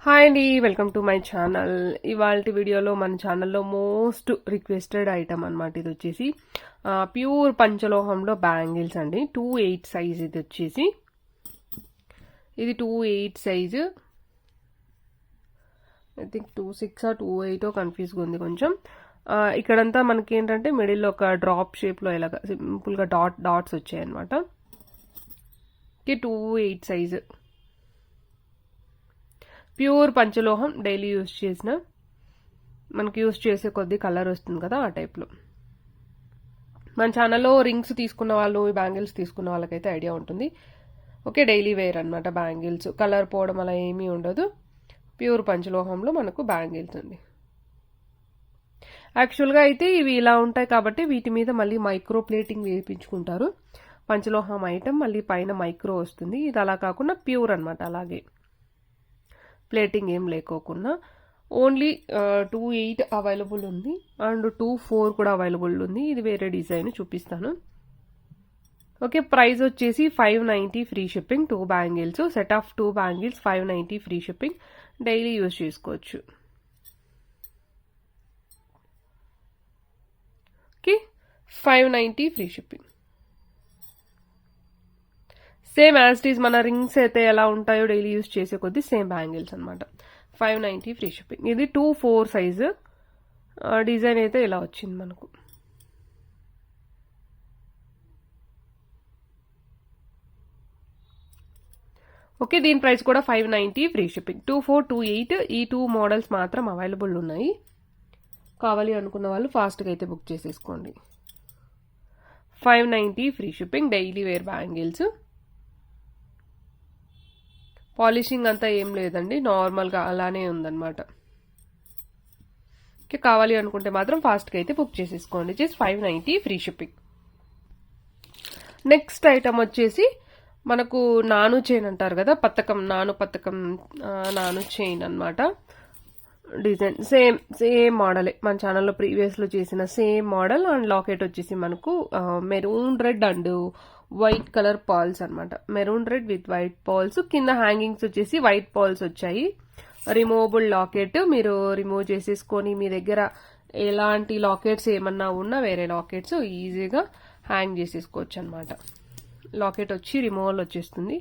Hi అండి, welcome to my channel. ఇవాళ వీడియోలో మన ఛానల్లో మోస్ట్ రిక్వెస్టెడ్ ఐటమ్ అనమాట. ఇది వచ్చేసి ప్యూర్ పంచలోహంలో బ్యాంగిల్స్ అండి. 2/8 సైజ్ ఇది వచ్చేసి. ఇది 2/8 సైజు. ఐ థింక్ 2/6 or 2/8 కన్ఫ్యూజ్గా ఉంది కొంచెం. ఇక్కడంతా మనకి ఏంటంటే మిడిల్లో ఒక డ్రాప్ షేప్లో ఇలాగ సింపుల్గా డాట్స్ వచ్చాయి అనమాట. 2/8 సైజు. ప్యూర్ పంచలోహం, డైలీ యూజ్ చేసిన మనకి యూజ్ చేసే కొద్ది కలర్ వస్తుంది కదా, ఆ టైప్లో. మన ఛానల్లో రింగ్స్ తీసుకున్న వాళ్ళు, బ్యాంగిల్స్ తీసుకున్న వాళ్ళకైతే ఐడియా ఉంటుంది. ఓకే, డైలీ వేర్ అనమాట బ్యాంగిల్స్. కలర్ పోవడం అలా ఏమీ ఉండదు. ప్యూర్ పంచలోహంలో మనకు బ్యాంగిల్స్ అండి. యాక్చువల్గా అయితే ఇవి ఇలా ఉంటాయి కాబట్టి వీటి మీద మళ్ళీ మైక్రో ప్లేటింగ్ వేయించుకుంటారు. పంచలోహం ఐటమ్ మళ్ళీ పైన మైక్రో వస్తుంది. ఇది అలా కాకుండా ప్యూర్ అనమాట. అలాగే ప్లేటింగ్ ఏం లేకోకుండా ఓన్లీ 2/8 అవైలబుల్ ఉంది అండ్ 2/4 కూడా అవైలబుల్ ఉంది. ఇది వేరే డిజైన్ చూపిస్తాను. ఓకే, ప్రైస్ వచ్చేసి 590 free shipping. 2 bangles, set of 2 bangles 590 free shipping. Daily use చేసుకోవచ్చు. Okay, 590 free shipping. Same as it is మన రింగ్స్ అయితే ఎలా ఉంటాయో డైలీ యూజ్ చేసే కొద్దీ సేమ్ బ్యాంగిల్స్ అనమాట. 590 ఫ్రీ షిప్పింగ్. ఇది 2/4 సైజు. డిజైన్ అయితే ఇలా వచ్చింది మనకు. ఓకే, దీని ప్రైస్ కూడా 590 ఫ్రీ షిప్పింగ్. 2/4, 2/8 ఈ 2 మోడల్స్ మాత్రం అవైలబుల్ ఉన్నాయి. కావాలి అనుకున్న వాళ్ళు ఫాస్ట్గా అయితే బుక్ చేసేసుకోండి. 590 free shipping. Daily wear bangles. Polishing అంతా ఏం లేదండి, నార్మల్గా అలానే ఉందన్నమాట. ఓకే, కావాలి అనుకుంటే మాత్రం ఫాస్ట్గా అయితే బుక్ చేసేసుకోండి. Just 590 free shipping. Next item వచ్చేసి మనకు నాను చైన్ అంటారు కదా, నాను పతకం నాను చైన్ అనమాట. డిజైన్ సేమ్ మోడలే మన ఛానల్లో ప్రీవియస్లో చేసిన సేమ్ మోడల్. అండ్ లాకెట్ వచ్చేసి మనకు maroon red and white colour pearls అనమాట. Maroon red with white pearls. కింద హ్యాంగింగ్స్ వచ్చేసి వైట్ పాల్స్ వచ్చాయి. Removable locket. మీరు రిమూవ్ చేసేసుకొని మీ దగ్గర ఎలాంటి లాకెట్స్ ఏమన్నా ఉన్నా వేరే లాకెట్స్ ఈజీగా హ్యాంగ్ చేసేసుకోవచ్చు అనమాట. లాకెట్ వచ్చి రిమూవల్ వచ్చేస్తుంది.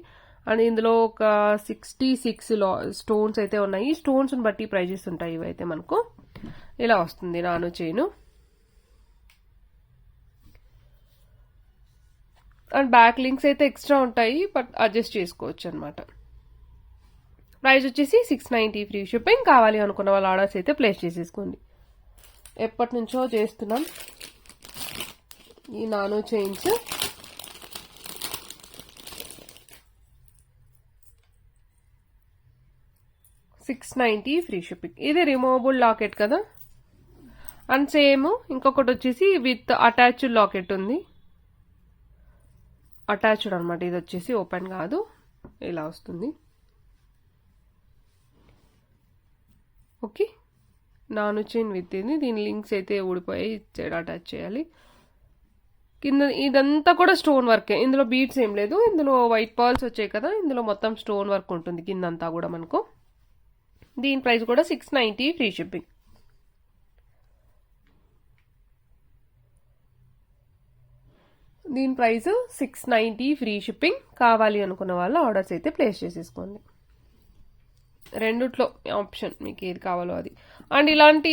అండ్ ఇందులో ఒక 66 స్టోన్స్ అయితే ఉన్నాయి. స్టోన్స్ని బట్టి ప్రైజెస్ ఉంటాయి. ఇవైతే మనకు ఇలా వస్తుంది నాను చైను. అండ్ బ్యాక్ లింక్స్ అయితే ఎక్స్ట్రా ఉంటాయి, బట్ అడ్జస్ట్ చేసుకోవచ్చు అనమాట. ప్రైస్ వచ్చేసి 690 ఫ్రీ షిప్పింగ్. కావాలి అనుకున్న వాళ్ళ ఆర్డర్స్ అయితే ప్లేస్ చేసేసుకోండి. ఎప్పటి నుంచో చేస్తున్నాం ఈ నానో చైన్స్. $690 free shipping. ఇది రిమూవబుల్ లాకెట్ కదా. అండ్ సేమ్ ఇంకొకటి వచ్చేసి విత్ అటాచ్డ్ లాకెట్ ఉంది. అటాచ్డ్ అనమాట. ఇది వచ్చేసి ఓపెన్ కాదు, ఇలా వస్తుంది. ఓకే, నాను చైన్ విత్ ఇది. దీని లింక్స్ అయితే ఊడిపోయి సైడ్ అటాచ్ చేయాలి. కింద ఇదంతా కూడా స్టోన్ వర్కే. ఇందులో బీడ్స్ ఏం లేదు. ఇందులో వైట్ పర్ల్స్ వచ్చాయి కదా, ఇందులో మొత్తం స్టోన్ వర్క్ ఉంటుంది కిందంతా కూడా మనకు. దీని ప్రైస్ కూడా 690 ఫ్రీ షిప్పింగ్. దీని ప్రైస్ 690 ఫ్రీ షిప్పింగ్. కావాలి అనుకున్న వాళ్ళు ఆర్డర్స్ అయితే ప్లేస్ చేసేసుకోండి. రెండిట్లో ఆప్షన్ మీకు ఏది కావాలో అది. అండ్ ఇలాంటి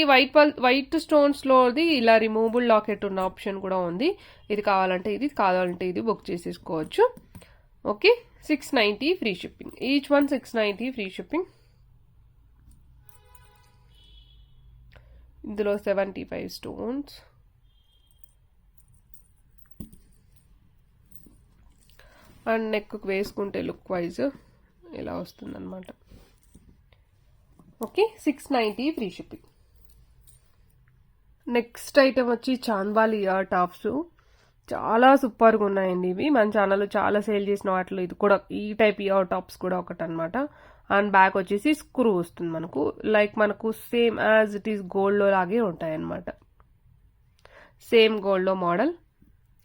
వైట్ స్టోన్స్లోది ఇలా రిమూవబుల్ లాకెట్ ఉన్న ఆప్షన్ కూడా ఉంది. ఇది కావాలంటే ఇది, కావాలంటే ఇది బుక్ చేసేసుకోవచ్చు. Okay, 690 free shipping. Each one 690 free shipping. ఇందులో 75 స్టోన్స్. అండ్ నెక్ వేసుకుంటే లుక్ వైజ్ ఇలా వస్తుందన్నమాట. Okay, 690 free shipping. Next item వచ్చి చాంద్బాలి ఇయర్ టాప్స్. చాలా సూపర్గా ఉన్నాయండి ఇవి. మన ఛానల్లో చాలా సేల్ చేసిన వాటిలో ఇది కూడా, ఈ టైప్ ఇయర్ టాప్స్ కూడా ఒకటి అనమాట. అండ్ బ్యాక్ వచ్చేసి స్క్రూ వస్తుంది మనకు. లైక్ మనకు సేమ్ యాజ్ ఇట్ ఈస్ గోల్డ్లో లాగే ఉంటాయన్నమాట. సేమ్ గోల్డ్లో మోడల్.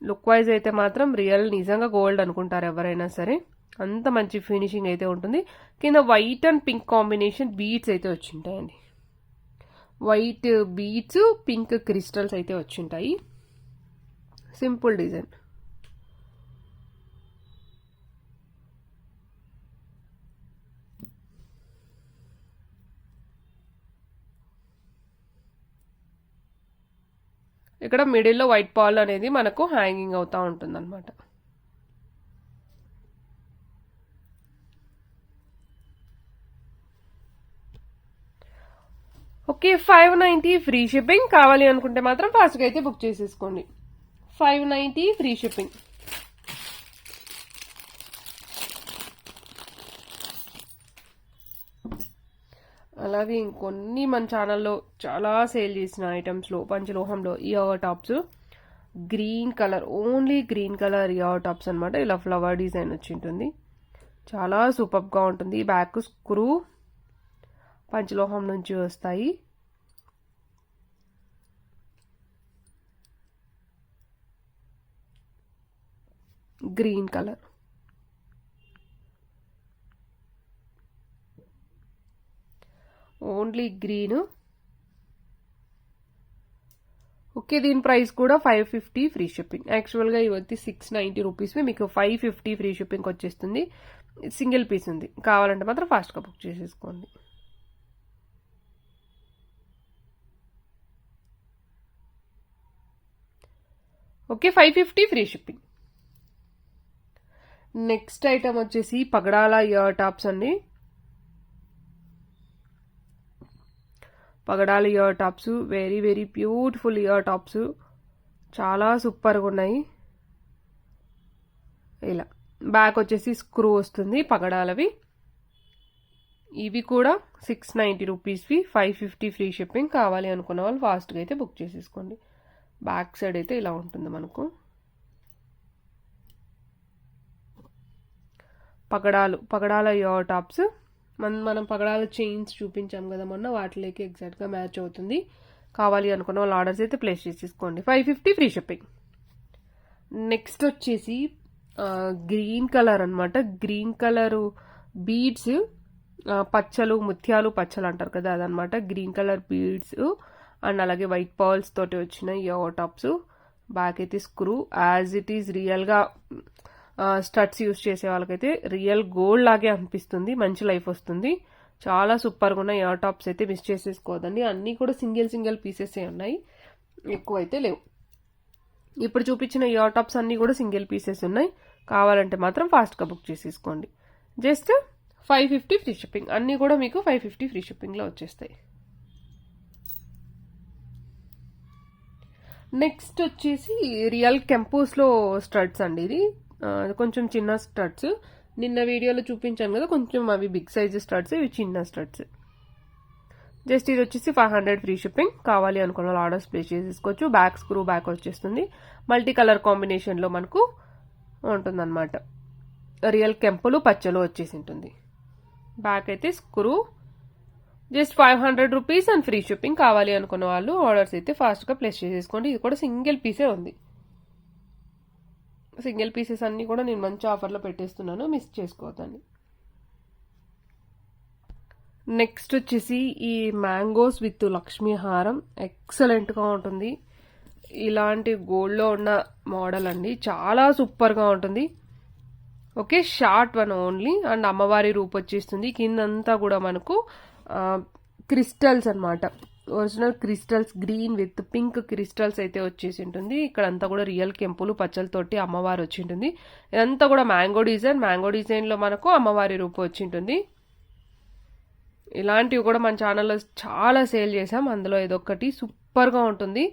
లుక్ వైజ్ అయితే మాత్రం రియల్ నిజంగా గోల్డ్ అనుకుంటారు ఎవరైనా సరే. అంత మంచి ఫినిషింగ్ అయితే ఉంటుంది. కింద white and pink combination beads అయితే వచ్చింటాయండి. వైట్ బీడ్స్, పింక్ క్రిస్టల్స్ అయితే వచ్చింటాయి. Simple design. ఇక్కడ మిడిల్లో వైట్ పాల్ అనేది మనకు హ్యాంగింగ్ అవుతా ఉంటుంది అనమాట. Okay, 590 free shipping. కావాలి అనుకుంటే మాత్రం ఫాస్ట్గా అయితే బుక్ చేసేసుకోండి. 590 ఫ్రీ షిప్పింగ్. అలాగే ఇంకొన్ని మన ఛానల్లో చాలా సేల్ చేసిన ఐటమ్స్లో పంచలోహంలో ear tops, green colour, only green colour ear tops అనమాట. ఇలా ఫ్లవర్ డిజైన్ వచ్చి ఉంటుంది. చాలా సూపర్గా ఉంటుంది. బ్యాక్ స్క్రూ పంచలోహం నుంచి వస్తాయి. Green colour, only green. Okay, దీని ప్రైస్ కూడా 550 ఫ్రీ షిప్పింగ్. యాక్చువల్గా ఇవన్నీ 690 రూపీస్, మీకు 550 ఫ్రీ షిప్పింగ్ వచ్చేస్తుంది. సింగిల్ పీస్ ఉంది. కావాలంటే మాత్రం ఫాస్ట్గా బుక్ చేసేసుకోండి. Okay, 550 free shipping. Next item వచ్చేసి పగడాల ఇయర్ టాప్స్ అండి. పగడాల ear tops, very very beautiful ear tops, చాలా సూపర్గా ఉన్నాయి. ఇలా బ్యాక్ వచ్చేసి స్క్రూ వస్తుంది పగడాలవి. ఇవి కూడా 690 రూపీస్వి, 550 ఫ్రీ షిప్పింగ్. కావాలి అనుకున్న వాళ్ళు ఫాస్ట్గా అయితే బుక్ చేసేసుకోండి. బ్యాక్ సైడ్ అయితే ఇలా ఉంటుంది మనకు. పగడాల ఇయర్ టాప్స్. మనం పగడాల చైన్స్ చూపించాం కదా మొన్న, వాటిలోకి ఎగ్జాక్ట్గా మ్యాచ్ అవుతుంది. కావాలి అనుకున్న వాళ్ళు ఆర్డర్స్ అయితే ప్లేస్ చేసేసుకోండి. 550 ఫ్రీ షిప్పింగ్. నెక్స్ట్ వచ్చేసి గ్రీన్ కలర్ అనమాట. గ్రీన్ కలర్ బీడ్స్, పచ్చలు, ముత్యాలు పచ్చలు అంటారు కదా, అదనమాట. గ్రీన్ కలర్ బీడ్స్ అండ్ అలాగే వైట్ పర్ల్స్ తోటి వచ్చిన ఇయర్ టాప్స్. బ్యాక్ అయితే స్క్రూ యాజ్ ఇట్ ఈజ్. రియల్గా స్టడ్స్ యూస్ చేసే వాళ్ళకైతే రియల్ గోల్డ్ లాగే అనిపిస్తుంది. మంచి లైఫ్ వస్తుంది. చాలా సూపర్గా ఉన్నాయి ఇయర్ టాప్స్ అయితే. మిస్ చేసేసుకోవద్దండి. అన్నీ కూడా సింగిల్ పీసెస్ ఉన్నాయి, ఎక్కువ అయితే లేవు. ఇప్పుడు చూపించిన ఇయర్ టాప్స్ అన్నీ కూడా సింగిల్ పీసెస్ ఉన్నాయి. కావాలంటే మాత్రం ఫాస్ట్గా బుక్ చేసేసుకోండి. Just 550 free shipping. అన్నీ కూడా మీకు 550 ఫ్రీ షిప్పింగ్లో వచ్చేస్తాయి. నెక్స్ట్ వచ్చేసి రియల్ కెంపూస్లో స్టడ్స్ అండి. ఇది కొంచెం చిన్న స్టడ్స్. నిన్న వీడియోలో చూపించాను కదా, కొంచెం అవి బిగ్ సైజ్ స్టడ్స్, ఇవి చిన్న స్టడ్స్. జస్ట్ ఇది వచ్చేసి 500 ఫ్రీ షిప్పింగ్. కావాలి అనుకున్న వాళ్ళు ఆర్డర్స్ ప్లేస్ చేసేసుకోవచ్చు. బ్యాక్ స్క్రూ బ్యాక్ వచ్చేస్తుంది. మల్టీ కలర్ కాంబినేషన్లో మనకు ఉంటుందన్నమాట. రియల్ కెంపులు పచ్చలు వచ్చేసి ఉంటుంది. బ్యాక్ అయితే screw. Just 500 rupees and free shipping. కావాలి అనుకున్న వాళ్ళు ఆర్డర్స్ అయితే ఫాస్ట్గా ప్లేస్ చేసేసుకోండి. ఇది కూడా సింగిల్ పీసే ఉంది. సింగిల్ పీసెస్ అన్నీ కూడా నేను మంచి ఆఫర్లో పెట్టేస్తున్నాను, మిస్ చేసుకోవద్దండి. నెక్స్ట్ వచ్చేసి ఈ మ్యాంగోస్ విత్ లక్ష్మీ హారం. ఎక్సలెంట్గా ఉంటుంది. ఇలాంటి గోల్డ్లో ఉన్న మోడల్ అండి. చాలా సూపర్గా ఉంటుంది. Okay, short one only. And అమ్మవారి రూపు వచ్చేస్తుంది. కిందంతా కూడా మనకు క్రిస్టల్స్ అనమాట. Original crystals, green with pink crystals అయితే వచ్చేసి ఉంటుంది. ఇక్కడంతా కూడా రియల్ కెంపులు పచ్చలతోటి అమ్మవారు వచ్చి ఉంటుంది. ఇదంతా కూడా మ్యాంగో డిజైన్. మ్యాంగో డిజైన్లో మనకు అమ్మవారి రూపు వచ్చి ఉంటుంది. ఇలాంటివి కూడా మన ఛానల్లో చాలా సేల్ చేసాం. అందులో ఇదొక్కటి సూపర్గా ఉంటుంది.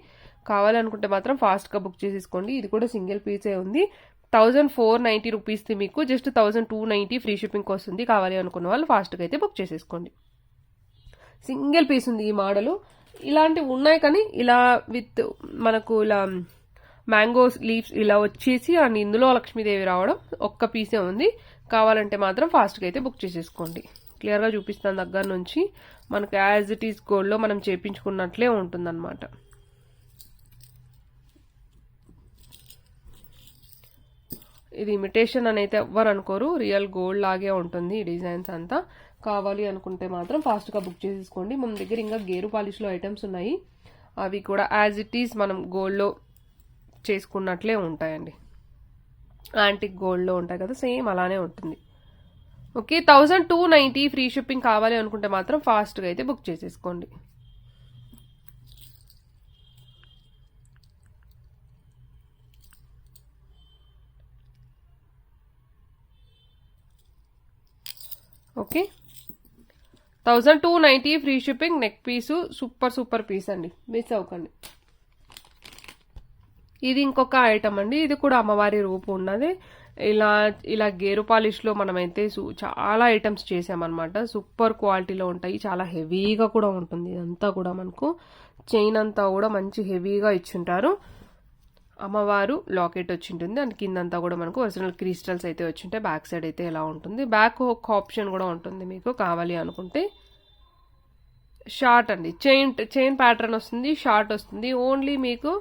కావాలనుకుంటే మాత్రం ఫాస్ట్గా బుక్ చేసేసుకోండి. ఇది కూడా సింగిల్ పీసే ఉంది. 1490 రూపీస్ది మీకు జస్ట్ 1290 ఫ్రీ షిప్పింగ్ వస్తుంది. కావాలి అనుకున్న వాళ్ళు ఫాస్ట్గా అయితే బుక్ చేసేసుకోండి. సింగిల్ పీస్ ఉంది ఈ మోడల్. ఇలాంటివి ఉన్నాయి కానీ ఇలా విత్ మనకు ఇలా మ్యాంగోస్ లీవ్స్ ఇలా వచ్చేసి అండ్ ఇందులో లక్ష్మీదేవి రావడం ఒక్క పీసే ఉంది. కావాలంటే మాత్రం ఫాస్ట్గా అయితే బుక్ చేసేసుకోండి. క్లియర్గా చూపిస్తాను దగ్గర నుంచి. మనకు యాజ్ ఇట్ ఈస్ గోల్డ్లో మనం చేపించుకున్నట్లే ఉంటుందన్నమాట. ఇది ఇమిటేషన్ అని అయితే ఎవ్వరు అనుకోరు, రియల్ గోల్డ్ లాగే ఉంటుంది ఈ డిజైన్స్ అంతా. కావాలి అనుకుంటే మాత్రం ఫాస్ట్గా బుక్ చేసేసుకోండి. మన దగ్గర ఇంకా గేరు పాలిష్లో ఐటమ్స్ ఉన్నాయి, అవి కూడా యాజ్ ఇట్ ఈస్ మనం గోల్డ్లో చేసుకున్నట్లే ఉంటాయండి. యాంటిక్ గోల్డ్లో ఉంటాయి కదా, సేమ్ అలానే ఉంటుంది. ఓకే, 1290 ఫ్రీ షిప్పింగ్ కావాలి అనుకుంటే మాత్రం ఫాస్ట్గా అయితే బుక్ చేసేసుకోండి. Okay, 1290 free shipping. నెక్ పీసు సూపర్ పీస్ అండి, మిస్ అవ్వకండి. ఇది ఇంకొక ఐటమ్ అండి, ఇది కూడా అమ్మవారి రూపు ఉన్నది. ఇలా గేరు పాలిష్లో మనమైతే చాలా ఐటమ్స్ చేసామన్నమాట. సూపర్ క్వాలిటీలో ఉంటాయి, చాలా హెవీగా కూడా ఉంటుంది. ఇదంతా కూడా మనకు చైన్ అంతా కూడా మంచి హెవీగా ఇచ్చుంటారు. అమ్మవారు లాకెట్ వచ్చింటుంది, అండ్ కిందంతా కూడా మనకు ఒరిజినల్ క్రిస్టల్స్ అయితే వచ్చింటాయి. బ్యాక్ సైడ్ అయితే ఎలా ఉంటుంది, బ్యాక్ ఒక ఆప్షన్ కూడా ఉంటుంది మీకు కావాలి అనుకుంటే. షార్ట్ అండి, చైన్ ప్యాటర్న్ వస్తుంది, షార్ట్ వస్తుంది. ఓన్లీ మీకు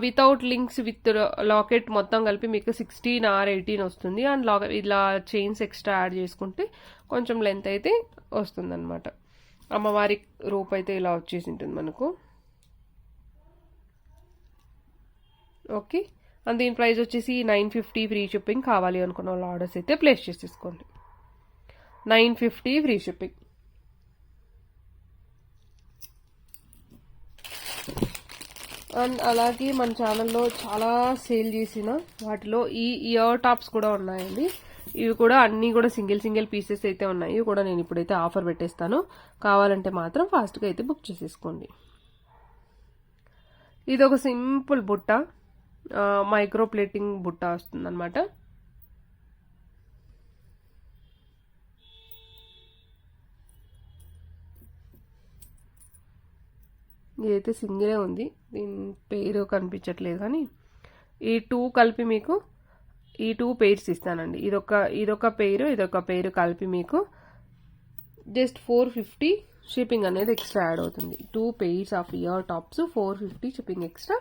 వితౌట్ లింక్స్ విత్ లాకెట్ మొత్తం కలిపి మీకు 16 or 18 వస్తుంది. అండ్ ఇలా చైన్స్ ఎక్స్ట్రా యాడ్ చేసుకుంటే కొంచెం లెంత్ అయితే వస్తుంది అనమాట. అమ్మవారి రూప్ అయితే ఇలా వచ్చేసి ఉంటుంది మనకు. ఓకే, అండ్ దీని ప్రైస్ వచ్చేసి 950 ఫ్రీ షిప్పింగ్. కావాలి అనుకున్న వాళ్ళ ఆర్డర్స్ అయితే ప్లేస్ చేసేసుకోండి. 950 ఫ్రీ షిప్పింగ్. అండ్ అలాగే మన ఛానల్లో చాలా సేల్ చేసిన వాటిలో ఈ ఇయర్ టాప్స్ కూడా ఉన్నాయండి. ఇవి కూడా అన్నీ కూడా సింగిల్ పీసెస్ అయితే ఉన్నాయి. ఇవి కూడా నేను ఇప్పుడైతే ఆఫర్ పెట్టేస్తాను, కావాలంటే మాత్రం ఫాస్ట్గా అయితే బుక్ చేసేసుకోండి. ఇది ఒక సింపుల్ బుట్ట, మైక్రో ప్లేటింగ్ బుట్ట వస్తుంది అనమాట. ఇదైతే సింగిలే ఉంది, దీని పేరు కనిపించట్లేదు, కానీ ఈ 2 కలిపి మీకు ఈ 2 పెయిర్స్ ఇస్తానండి. ఇదొక పేరు కలిపి మీకు జస్ట్ 450 షిప్పింగ్ అనేది ఎక్స్ట్రా యాడ్ అవుతుంది. 2 pairs of ear tops 450 shipping extra.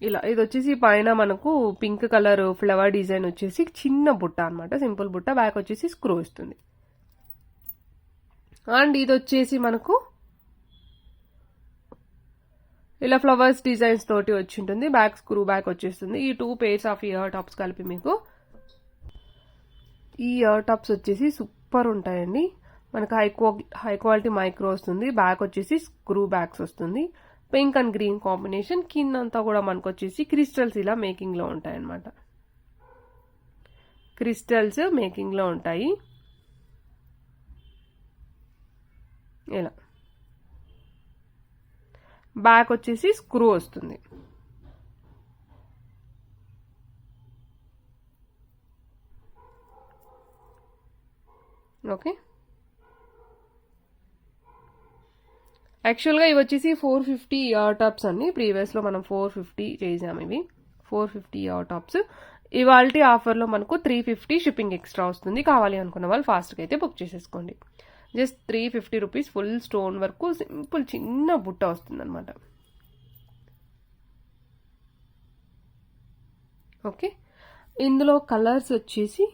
ఇలా ఇది వచ్చేసి పైన మనకు పింక్ కలర్ ఫ్లవర్ డిజైన్ వచ్చేసి చిన్న బుట్ట అనమాట, సింపుల్ బుట్ట. బ్యాక్ వచ్చేసి స్క్రూ వస్తుంది. అండ్ ఇది వచ్చేసి మనకు ఇలా ఫ్లవర్స్ డిజైన్స్ తోటి వచ్చి ఉంటుంది. బ్యాక్ స్క్రూ బ్యాక్ వచ్చేస్తుంది. ఈ 2 పెయిర్స్ ఆఫ్ ఇయర్ టాప్స్ కలిపి మీకు ఈ ఇయర్ టాప్స్ వచ్చేసి సూపర్ ఉంటాయండి. మనకు హై క్వాలిటీ మైక్రో వస్తుంది. బ్యాక్ వచ్చేసి స్క్రూ బ్యాక్స్ వస్తుంది. Pink and green combination. కిందంతా కూడా మనకు వచ్చేసి క్రిస్టల్స్ ఇలా మేకింగ్ లో ఉంటాయి అన్నమాట. క్రిస్టల్స్ మేకింగ్ లో ఉంటాయి ఇలా. బ్యాక్ వచ్చేసి స్క్రూ వస్తుంది. ఓకే, యాక్చువల్గా ఇవి వచ్చేసి 450 ఇయర్ టాప్స్ అండి. ప్రీవియస్లో మనం 450 చేసాము. ఇవి 450 ఇయర్ టాప్స్. ఇవాల్టి ఆఫర్లో మనకు 350 షిప్పింగ్ ఎక్స్ట్రా వస్తుంది. కావాలి అనుకున్న వాళ్ళు ఫాస్ట్గా అయితే బుక్ చేసేసుకోండి. జస్ట్ 350 రూపీస్ ఫుల్ స్టోన్ వరకు సింపుల్ చిన్న బుట్ట వస్తుంది అనమాట. ఓకే, ఇందులో కలర్స్ వచ్చేసి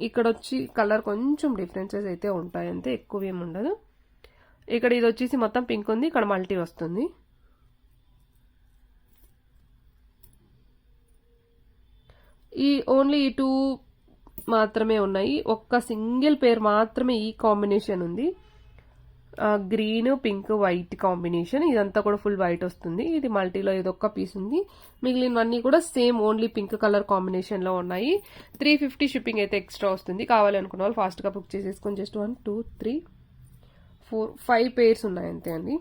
ఇక్కడ వచ్చి కలర్ కొంచెం డిఫరెన్సెస్ అయితే ఉంటాయి, అంతే, ఎక్కువ ఏమి ఉండదు. ఇక్కడ ఇది వచ్చేసి మొత్తం పింక్ ఉంది, ఇక్కడ మల్టీ వస్తుంది. ఓన్లీ ఈ 2 మాత్రమే ఉన్నాయి. ఒక్క సింగిల్ పేర్ మాత్రమే ఈ కాంబినేషన్ ఉంది, గ్రీన్ పింక్ వైట్ కాంబినేషన్. ఇదంతా కూడా ఫుల్ వైట్ వస్తుంది. ఇది మల్టీలో ఇదొక్క పీస్ ఉంది. మిగిలినవన్నీ కూడా same only pink colour combination లో ఉన్నాయి. 350 షిప్పింగ్ అయితే ఎక్స్ట్రా వస్తుంది. కావాలి అనుకున్న వాళ్ళు ఫాస్ట్ గా బుక్ చేసేసుకొని జస్ట్ 1 2 3 4 5 పేర్స్ ఉన్నాయి అంతే అండి.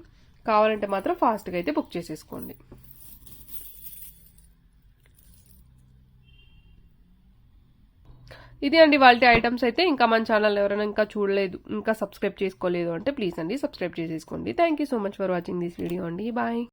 కావాలంటే మాత్రం ఫాస్ట్ గా అయితే బుక్ చేసేసుకోండి. ఇది అండి వాళ్ళ ఐటమ్స్ అయితే. ఇంకా మన ఛానల్ ఎవరైనా ఇంకా చూడలేదు, ఇంకా సబ్స్క్రైబ్ చేసుకోలేదు అంటే ప్లీజ్ అండి సబ్స్క్రైబ్ చేసేసుకోండి. Thank you so much for watching this video అండి. బాయ్.